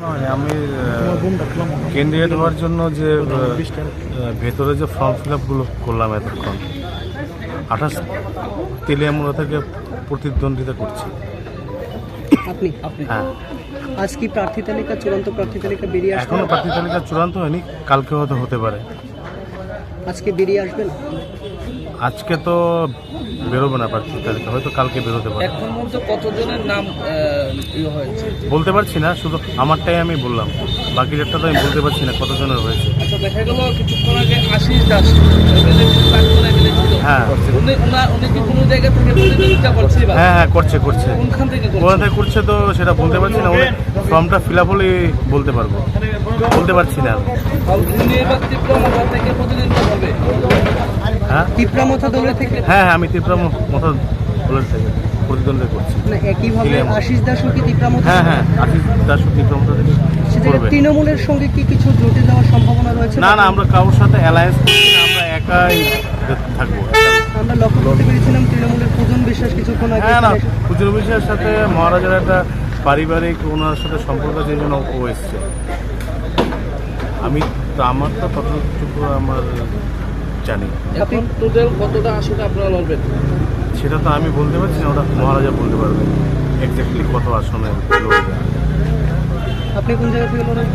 আমি ক্যান্ডিডেট হওয়ার জন্য যে ভেতরে যে ফর্ম ফিল আপগুলো করলাম এতক্ষণ 28 তেলিয়ামুড়া থেকে প্রতিদ্বন্দ্বিতা করছি। আপনি হ্যাঁ, আজ কি প্রার্থী তালিকা চূড়ান্ত প্রার্থী তালিকা বেরিয়ে আসবে? এখনো প্রার্থী তালিকা চূড়ান্ত হয়নি, কালকে হয়তো হতে পারে। আজকে বেরিয়ে আসবেন? আজকে তো বেরোবে না প্রার্থী তালিকা, হয়তো কালকে বেরোতে পারে। এখন পর্যন্ত কতজনের নাম হয়েছে বলতে পারছি না, শুধু আমারটাই আমি বললাম, বাকি ডেটটা তো আমি বলতে পারছি না কতজনের হয়েছে। আচ্ছা, দেখা গেল কিছুক্ষণ আগে আশিস দাস হ্যাঁ উনি কি কোনো জায়গা থেকে প্রতিযোগিতা করছে? হ্যাঁ হ্যাঁ করছে কোনখান থেকে কোথা থেকে করছে তো সেটা বলতে পারছি না, ফর্মটা ফিল আপ হলেই বলতে পারবো, বলতে পারছি না। উনি এবার তীব্রমাথা থেকে প্রতিযোগিতা করবে? হ্যাঁ তীব্রমাথা দলের থেকে? হ্যাঁ হ্যাঁ, আমি তীব্রমাথা দলের থেকে প্রতিদ্বন্দ্বিতা করছি। মানে একইভাবে আশিস দাসও কি তীব্রমাথা? হ্যাঁ হ্যাঁ, আশিস দাস তীব্রমাথা থেকে করবে। তৃণমূলের সঙ্গে কি কিছু জোটে যাওয়ার সম্ভাবনা রয়েছে? না না, আমরা কারোর সাথে অ্যালায়েন্স করছি না, আমরা একাই থাকবো। আমরা লক্ষ্য করতে পেরেছিলাম তৃণমূলের পূজন বিশ্বাস কিছুক্ষণ আগে। হ্যাঁ না, পুজোর বিষয়ের সাথে মহারাজার একটা পারিবারিক ওনার সাথে সম্পর্ক আছে, এই জন্য ও এসছে। আমি তো আমার তো ততটুকু আমার জানি। এখন টোটাল কতটা আসনে আপনারা লড়বেন সেটা তো আমি বলতে পারছি না, ওটা মহারাজা বলতে পারবে এক্স্যাক্টলি কত আসনে লড়বে। আপনি কোন জায়গা থেকে লড়েন?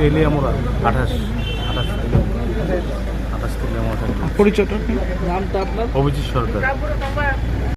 এলে আমরা 28 থেকে আমরা থাকবো। পরিচয়টা? নামটা আপনার? অভিজিৎ সরকার।